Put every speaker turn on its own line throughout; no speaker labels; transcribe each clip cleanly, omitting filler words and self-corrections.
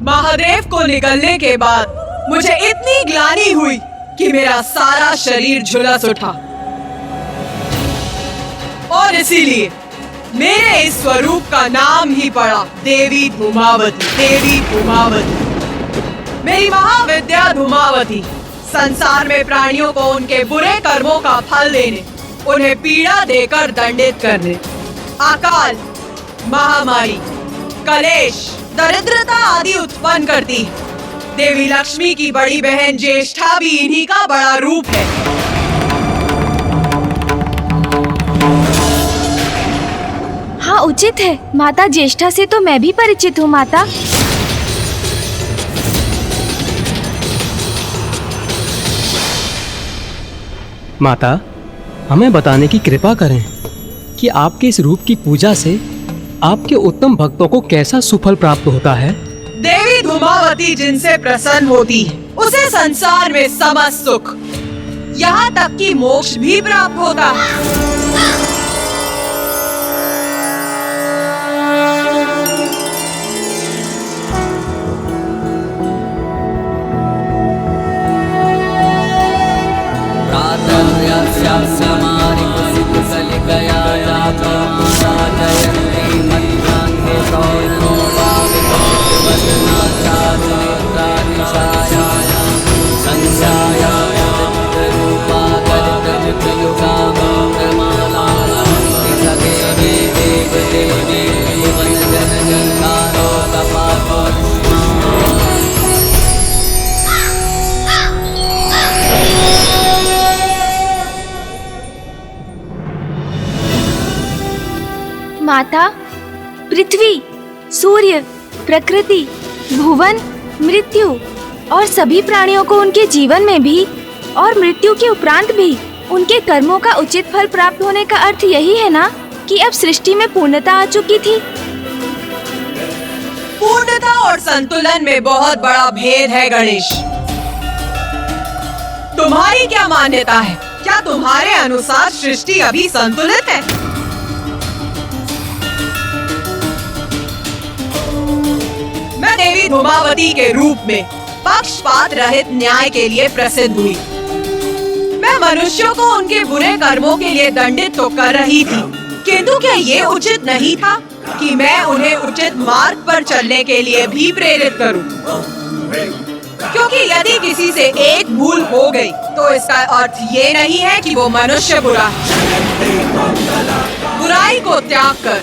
महादेव को निकलने के बाद मुझे इतनी ग्लानि हुई कि मेरा सारा शरीर झुलस उठा और इसीलिए मेरे इस स्वरूप का नाम ही पड़ा देवी धूमावती। देवी धूमावती, मेरी महाविद्या धूमावती संसार में प्राणियों को उनके बुरे कर्मों का फल देने, उन्हें पीड़ा देकर दंडित करने, अकाल, महामारी, कलेश, दरिद्रता आदि उत्पन्न करती है। देवी लक्ष्मी की बड़ी बहन ज्येष्ठा भी इन्हीं का बड़ा रूप है।
हाँ, उचित है। माता ज्येष्ठा से तो मैं भी परिचित हूँ माता।
माता, हमें बताने की कृपा करें कि आपके इस रूप की पूजा से आपके उत्तम भक्तों को कैसा सुफल प्राप्त होता है।
देवी धूमावती जिनसे प्रसन्न होती है उसे संसार में समस्त सुख, यहाँ तक कि मोक्ष भी प्राप्त होता है।
माता, पृथ्वी, सूर्य, प्रकृति, भुवन, मृत्यु और सभी प्राणियों को उनके जीवन में भी और मृत्यु के उपरांत भी उनके कर्मों का उचित फल प्राप्त होने का अर्थ यही है ना कि अब सृष्टि में पूर्णता आ चुकी थी।
पूर्णता और संतुलन में बहुत बड़ा भेद है गणेश। तुम्हारी क्या मान्यता है? क्या तुम्हारे अनुसार सृष्टि अभी संतुलित है? मैं देवी धूमावती के रूप में पक्षपात रहित न्याय के लिए प्रसिद्ध हुई। मैं मनुष्यों को उनके बुरे कर्मों के लिए दंडित तो कर रही थी, किंतु क्या ये उचित नहीं था कि मैं उन्हें उचित मार्ग पर चलने के लिए भी प्रेरित करूं? क्योंकि यदि किसी से एक भूल हो गई तो इसका अर्थ ये नहीं है कि वो मनुष्य बुरा है। बुराई को त्याग कर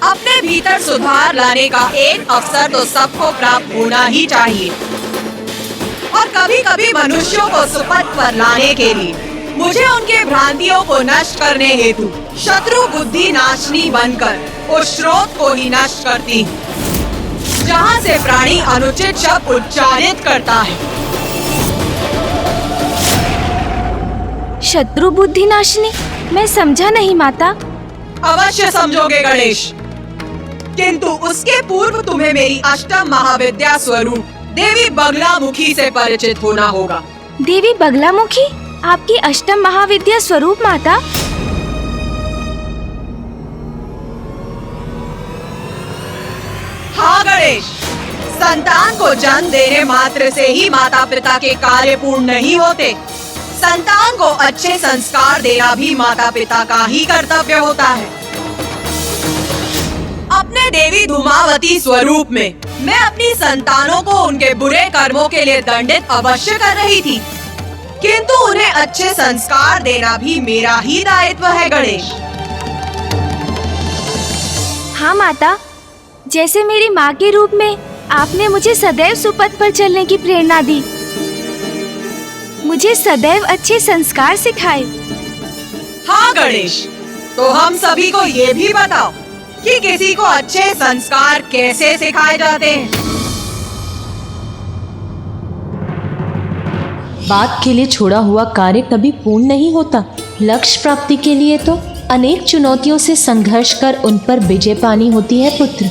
अपने भीतर सुधार लाने का एक अवसर तो सबको प्राप्त होना ही चाहिए। और कभी कभी मनुष्यों को सुपथ पर लाने के लिए मुझे उनके भ्रांतियों को नष्ट करने हेतु शत्रु बुद्धि नाशनी बनकर उस स्रोत को ही नष्ट करती हूँ जहाँ से प्राणी अनुचित शब्द उच्चारित करता है।
शत्रु बुद्धि नाशनी? मैं समझा नहीं माता।
अवश्य समझोगे गणेश, किंतु उसके पूर्व तुम्हें मेरी अष्टम महाविद्या स्वरूप देवी बगलामुखी से परिचित होना होगा।
देवी बगलामुखी आपकी अष्टम महाविद्या स्वरूप माता?
हाँ गणेश, संतान को जन्म देने मात्र से ही माता पिता के कार्य पूर्ण नहीं होते। संतान को अच्छे संस्कार देना भी माता पिता का ही कर्तव्य होता है। अपने देवी धूमावती स्वरूप में मैं अपनी संतानों को उनके बुरे कर्मों के लिए दंडित अवश्य कर रही थी, किंतु उन्हें अच्छे संस्कार देना भी मेरा ही दायित्व है गणेश।
हाँ माता, जैसे मेरी माँ के रूप में आपने मुझे सदैव सुपथ पर चलने की प्रेरणा दी, मुझे सदैव अच्छे संस्कार सिखाए।
हाँ गणेश, तो हम सभी को ये भी बताओ कि किसी को अच्छे संस्कार कैसे सिखाए जाते हैं।
बात के लिए छोड़ा हुआ कार्य कभी पूर्ण नहीं होता। लक्ष्य प्राप्ति के लिए तो अनेक चुनौतियों से संघर्ष कर उन पर विजय पानी होती है पुत्र।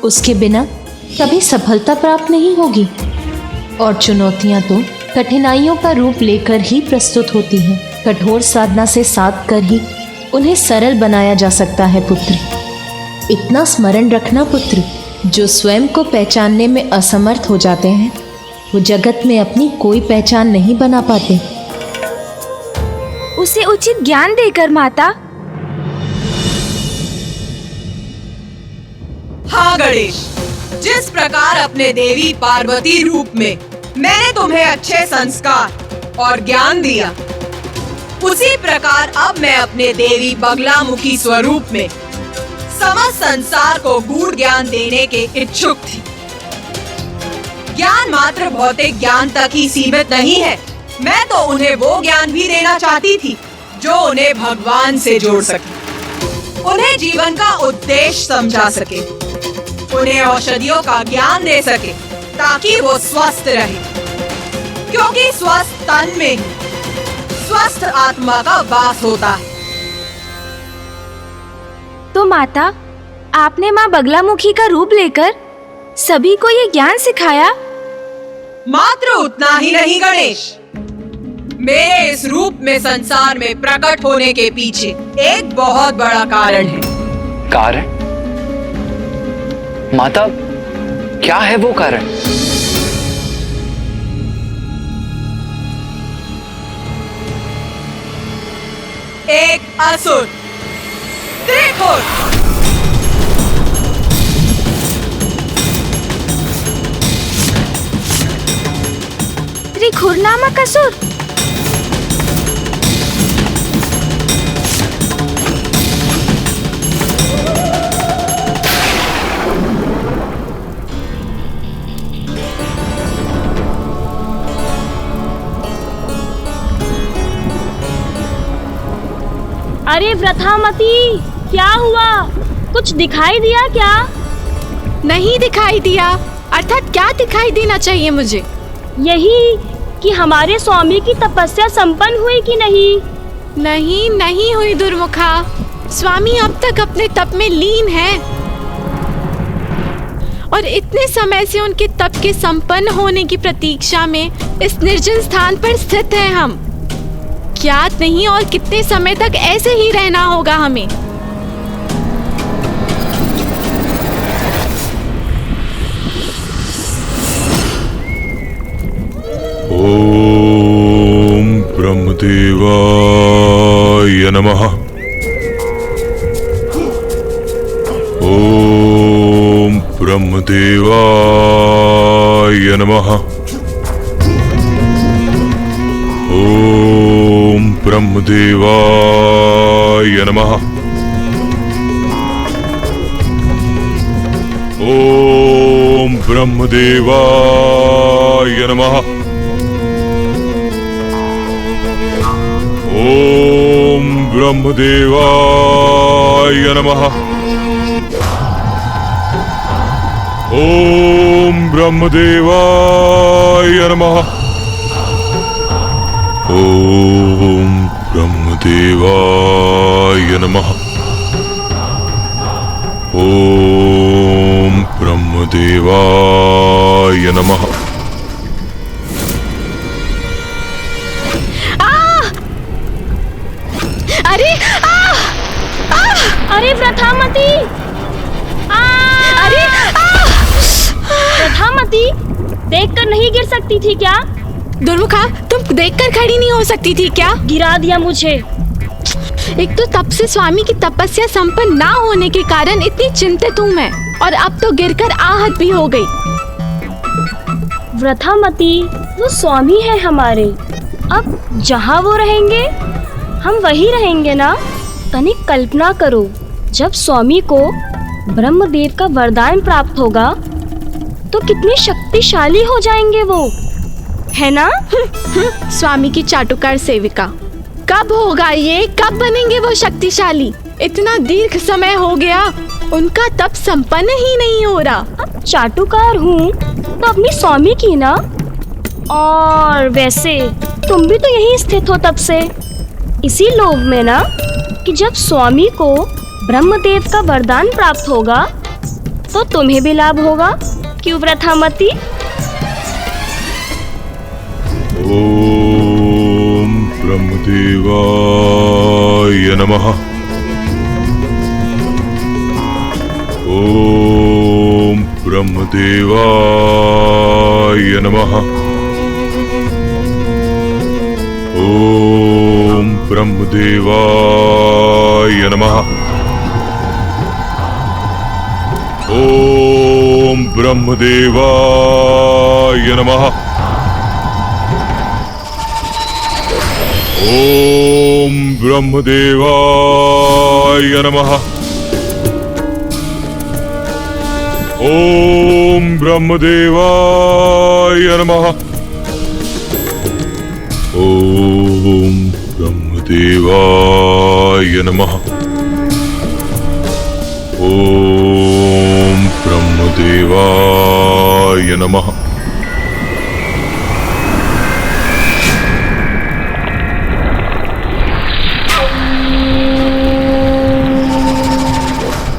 उसके बिना कभी सफलता प्राप्त नहीं होगी। और चुनौतियां तो कठिनाइयों का रूप लेकर ही प्रस्तुत होती हैं। कठोर साधना से साध कर ही उन्हें सरल बनाया जा सकता है पुत्र। इतना स्मरण रखना पुत्र, जो स्वयं को पहचानने में असमर्थ हो जाते हैं वो जगत में अपनी कोई पहचान नहीं बना पाते।
उसे उचित ज्ञान देकर माता।
हाँ गणेश, जिस प्रकार अपने देवी पार्वती रूप में मैंने तुम्हें अच्छे संस्कार और ज्ञान दिया, उसी प्रकार अब मैं अपने देवी बगलामुखी स्वरूप में समस्त संसार को गूढ़ ज्ञान देने के इच्छुक थी। ज्ञान मात्र भौतिक ज्ञान तक ही सीमित नहीं है। मैं तो उन्हें वो ज्ञान भी देना चाहती थी जो उन्हें भगवान से जोड़ सके, उन्हें जीवन का उद्देश्य समझा सके, उन्हें औषधियों का ज्ञान दे सके ताकि वो स्वस्थ रहे, क्योंकि स्वस्थ तन में ही स्वस्थ आत्मा का वास होता है।
तो माता, आपने माँ बगलामुखी का रूप लेकर सभी को ये ज्ञान सिखाया?
मात्र उतना ही नहीं गणेश, मेरे इस रूप में संसार में प्रकट होने के पीछे एक बहुत बड़ा कारण है।
कारण? माता, क्या है वो कारण?
एक असुर त्रिखुर।
त्रिखुर नामक असुर?
अरे व्रथामती, क्या हुआ? कुछ दिखाई दिया क्या?
नहीं दिखाई दिया। अर्थात क्या दिखाई देना चाहिए मुझे?
यही कि हमारे स्वामी की तपस्या संपन्न हुई कि नहीं?
नहीं, नहीं हुई दुर्मुखा। स्वामी अब तक अपने तप में लीन हैं और इतने समय से उनके तप के संपन्न होने की प्रतीक्षा में इस निर्जन स्थान पर स्थित हैं हम। ज्ञात नहीं और कितने समय तक ऐसे ही रहना होगा हमें।
ओम ब्रह्मदेवाय नमः। ओम ब्रह्मदेवाय नमः। ओम ब्रह्मदेवाय नमः। ओम ब्रह्मदेवाय नमः। ओम ब्रह्मदेवाय नमः। ओम ब्रह्मदेवाय नमः। ओम ब्रह्मदेवाय नमः। ओम ब्रह्मदेवाय नमः।
अरे व्रथामती!
अरे
व्रथामती, देखकर नहीं गिर सकती थी क्या?
दुर्मुखा, तुम देखकर खड़ी नहीं हो सकती थी क्या?
गिरा दिया मुझे।
एक तो तब से स्वामी की तपस्या संपन्न ना होने के कारण इतनी चिंतित हूँ मैं, और अब तो गिरकर आहत भी हो गई।
व्रथामती, वो स्वामी है हमारे। अब जहाँ वो रहेंगे हम वही रहेंगे ना। तनिक कल्पना करो, जब स्वामी को ब्रह्मदेव का वरदान प्राप्त होगा तो कितने शक्तिशाली हो जाएंगे वो, है ना?
स्वामी की चाटुकार सेविका, कब होगा ये? कब बनेंगे वो शक्तिशाली? इतना दीर्घ समय हो गया, उनका तप संपन्न ही नहीं हो रहा।
अब चाटुकार हूँ तो अपनी स्वामी की ना। और वैसे तुम भी तो यहीं स्थित हो तब से, इसी लोभ में ना कि जब स्वामी को ब्रह्मदेव का वरदान प्राप्त होगा तो तुम्हें भी लाभ होगा। क्यों व्रथामती?
ओम ब्रह्मदेवाय नमः। ओम ब्रह्मदेवाय नमः। ओम ब्रह्मदेवाय नमः। ओम ब्रह्मदेवाय नमः। ओम ब्रह्मदेवाय नमः। ओम ब्रह्मदेवाय नमः। ओम ब्रह्मदेवाय नमः। ओम ब्रह्मदेवाय नमः।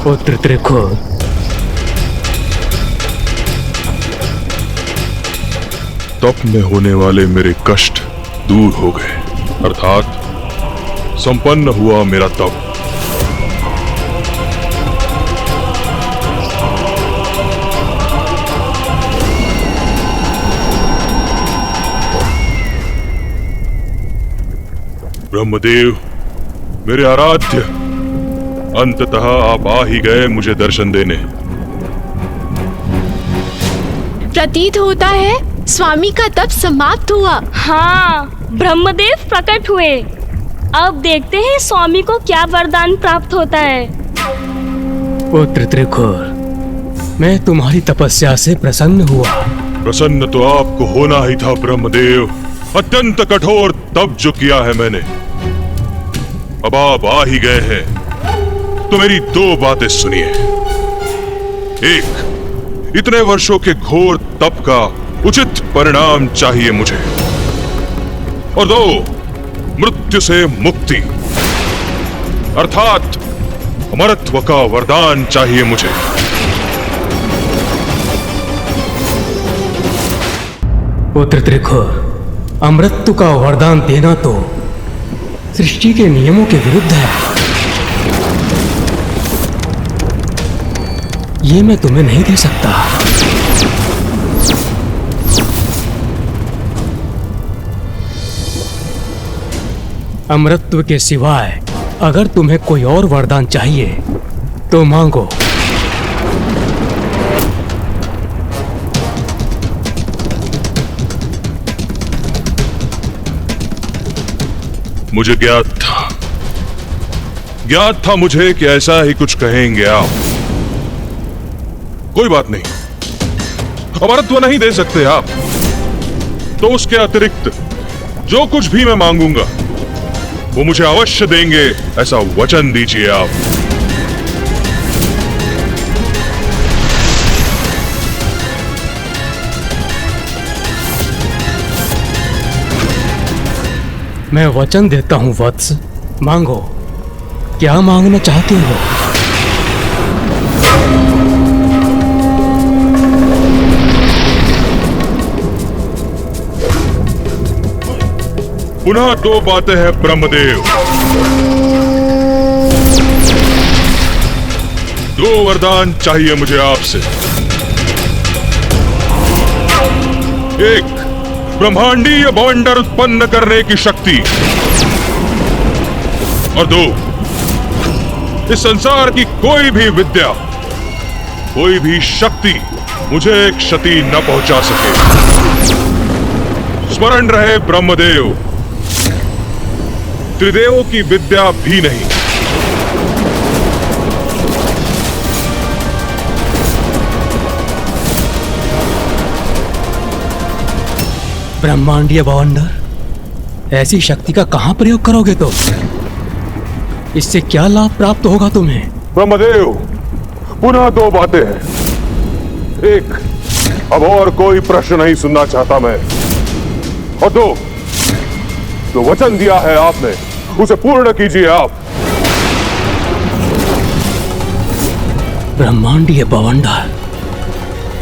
पुत्र त्रिखुर,
तप में होने वाले मेरे कष्ट दूर हो गए, अर्थात संपन्न हुआ मेरा तप। ब्रह्मदेव, मेरे आराध्य, अंततः आप आ ही गए मुझे दर्शन देने।
प्रतीत होता है स्वामी का तप समाप्त हुआ।
हाँ, ब्रह्मदेव प्रकट हुए। अब देखते हैं स्वामी को क्या वरदान प्राप्त होता है।
पुत्र त्रिखुर, मैं तुम्हारी तपस्या से प्रसन्न हुआ।
प्रसन्न तो आपको होना ही था ब्रह्मदेव। अत्यंत कठोर तप जो किया है मैंने, अब आप आ ही गए हैं तो मेरी दो बातें सुनिए। एक, इतने वर्षों के घोर तप का उचित परिणाम चाहिए मुझे, और दो, मृत्यु से मुक्ति अर्थात अमरत्व का वरदान चाहिए मुझे।
पुत्र त्रिखुर, अमृत्यु का वरदान देना तो सृष्टि के नियमों के विरुद्ध है। ये मैं तुम्हें नहीं दे सकता। अमृतत्व के सिवाय अगर तुम्हें कोई और वरदान चाहिए तो मांगो।
मुझे ज्ञात था मुझे कि ऐसा ही कुछ कहेंगे आप। कोई बात नहीं, अमरत्व नहीं दे सकते आप, तो उसके अतिरिक्त जो कुछ भी मैं मांगूंगा वो मुझे अवश्य देंगे, ऐसा वचन दीजिए आप।
मैं वचन देता हूं वत्स, मांगो। क्या मांगना चाहते हो?
पुनः दो बातें हैं ब्रह्मदेव। दो वरदान चाहिए मुझे आपसे। एक, ब्रह्मांडीय बवंडर उत्पन्न करने की शक्ति, और दो, इस संसार की कोई भी विद्या, कोई भी शक्ति मुझे क्षति न पहुंचा सके। स्मरण रहे ब्रह्मदेव, त्रिदेवों की विद्या भी नहीं।
ब्रह्मांडीय बवंडर, ऐसी शक्ति का कहां प्रयोग करोगे तो? इससे क्या लाभ प्राप्त होगा तुम्हें?
ब्रह्मदेव, पुनः दो बातें हैं। एक, अब और कोई प्रश्न नहीं सुनना चाहता मैं, और दो, जो वचन दिया है आपने उसे पूर्ण कीजिए आप।
ब्रह्मांडीय बवंडर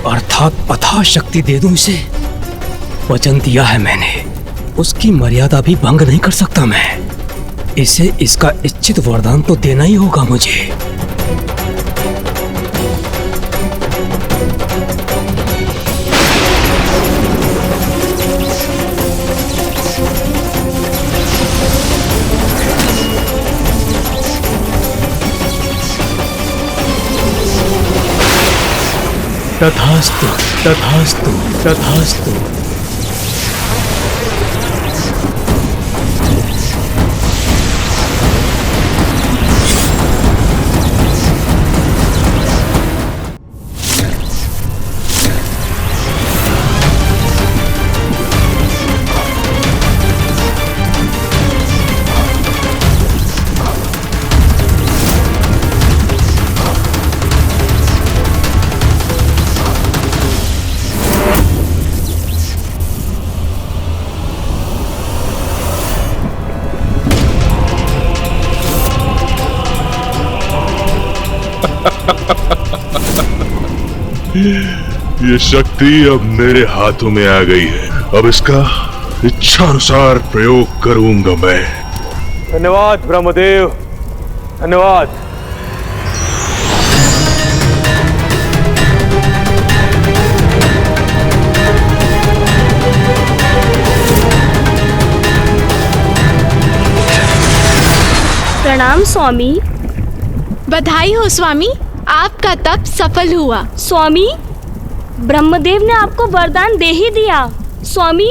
अर्थात अथाह शक्ति दे दूं इसे? वचन दिया है मैंने, उसकी मर्यादा भी भंग नहीं कर सकता मैं। इसे इसका इच्छित वरदान तो देना ही होगा मुझे। तथास्तु तथास्तु तथास्तु।
ये शक्ति अब मेरे हाथों में आ गई है। अब इसका इच्छानुसार प्रयोग करूंगा मैं।
धन्यवाद ब्रह्मदेव, धन्यवाद।
प्रणाम स्वामी।
बधाई हो स्वामी, आपका तप सफल हुआ।
स्वामी, ब्रह्मदेव ने आपको वरदान दे ही दिया। स्वामी,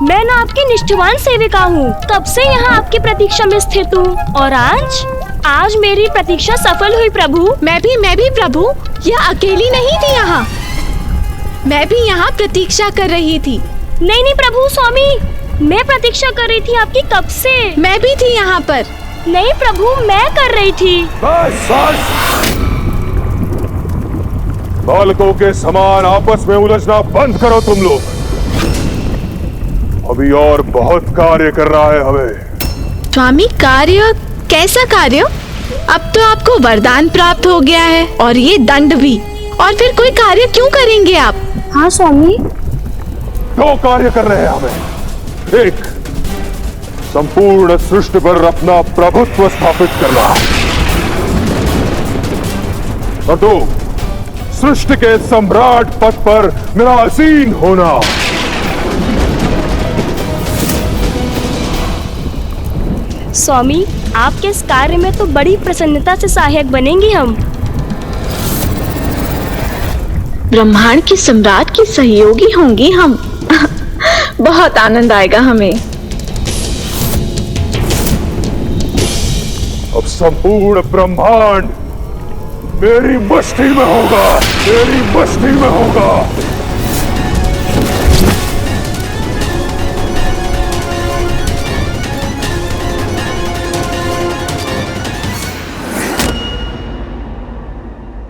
मैं ना आपकी निष्ठावान सेविका हूँ, कब से यहाँ आपकी प्रतीक्षा में स्थित हूँ और आज मेरी प्रतीक्षा सफल हुई प्रभु।
मैं भी प्रभु, यह अकेली नहीं थी यहाँ, मैं भी यहाँ प्रतीक्षा कर रही थी।
नहीं प्रभु, स्वामी, मैं प्रतीक्षा कर रही थी आपकी कब से।
मैं भी थी यहाँ पर।
नहीं प्रभु, मैं कर रही थी।
बस बालकों के समान आपस में उलझना बंद करो तुम लोग। अभी और बहुत कार्य कर रहा है हमें।
स्वामी, कार्य? कैसा कार्य? अब तो आपको वरदान प्राप्त हो गया है और ये दंड भी, और फिर कोई कार्य क्यों करेंगे आप?
हाँ स्वामी।
दो कार्य कर रहे हैं हमें। एक, संपूर्ण सृष्टि पर अपना प्रभुत्व स्थापित करना, और दो, सृष्टि के सम्राट पद पर मेरा आसीन होना।
स्वामी, आपके इस कार्य में तो बड़ी प्रसन्नता से सहायक बनेंगे हम।
ब्रह्मांड के सम्राट की सहयोगी होंगी हम। बहुत आनंद आएगा हमें।
अब संपूर्ण ब्रह्मांड मेरी मुट्ठी में होगा, मेरी मुट्ठी में होगा।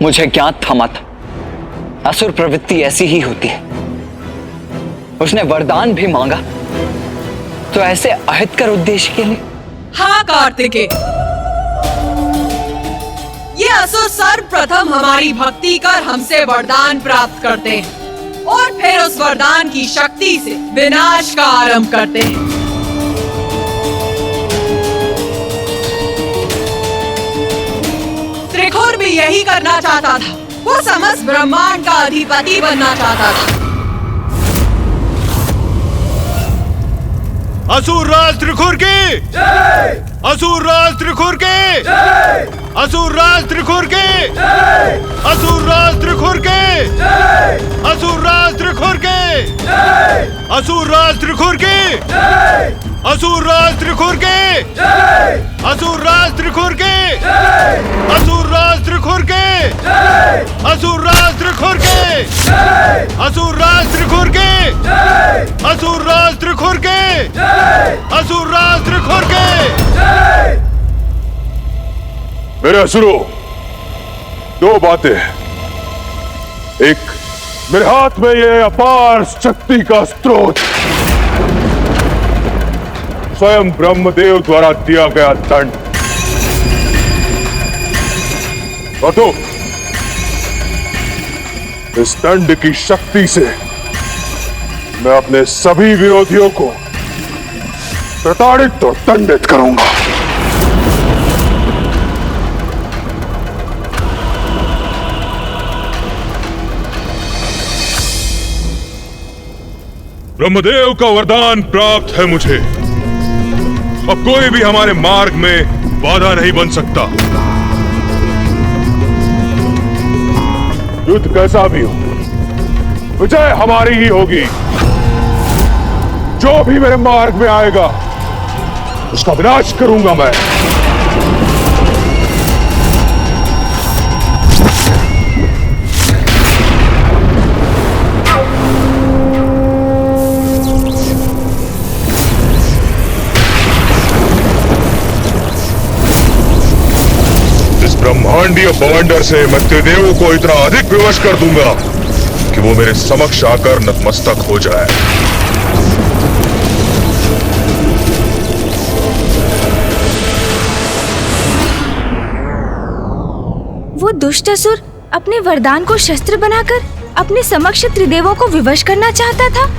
मुझे ज्ञात था माता, असुर प्रवृत्ति ऐसी ही होती है। उसने वरदान भी मांगा तो ऐसे अहितकर उद्देश्य के लिए।
हाँ कार्तिकेय, ये असुर सर्वप्रथम हमारी भक्ति कर हमसे वरदान प्राप्त करते हैं और फिर उस वरदान की शक्ति से विनाश का आरंभ करते हैं। त्रिखुर भी यही करना चाहता था, वो समस्त ब्रह्मांड का अधिपति बनना चाहता था।
असुर राज त्रिखुर के जय! असुर राज त्रिखुर के जय! असुर राज त्रिखुर के जय! असुर राज त्रिखुर के जय! असुर राज त्रिखुर के जय! असुर राज त्रिखुर के जय! असुर राज त्रिखुर के जय! असुर राज त्रिखुर के जय! असुर राज त्रिखुर के जय! असुर राज त्रिखुर के जय! असुर राज त्रिखुर के जय! असुर राज त्रिखुर के जय! असुर राज त्रिखुर के जय!
मेरे असुरों, दो बातें। एक, मेरे हाथ में ये अपार शक्ति का स्रोत, स्वयं ब्रह्मदेव द्वारा दिया गया दंड। और दो, इस दंड की शक्ति से मैं अपने सभी विरोधियों को प्रताड़ित और दंडित करूंगा।
ब्रह्मदेव का वरदान प्राप्त है मुझे। अब कोई भी हमारे मार्ग में बाधा नहीं बन सकता।
युद्ध कैसा भी हो, विजय हमारी ही होगी। जो भी मेरे मार्ग में आएगा उसका विनाश करूंगा मैं। इस ब्रह्मांडीय बवंडर से मैं त्रिदेव को इतना अधिक विवश कर दूंगा कि वो मेरे समक्ष आकर नतमस्तक हो जाए।
वो दुष्ट असुर अपने वरदान को शस्त्र बनाकर अपने समक्ष त्रिदेवों को विवश करना चाहता था।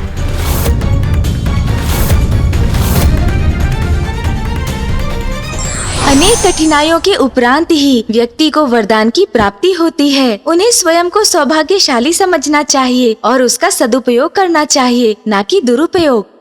अनेक कठिनाइयों के उपरांत ही व्यक्ति को वरदान की प्राप्ति होती है। उन्हें स्वयं को सौभाग्यशाली समझना चाहिए और उसका सदुपयोग करना चाहिए, ना कि दुरुपयोग।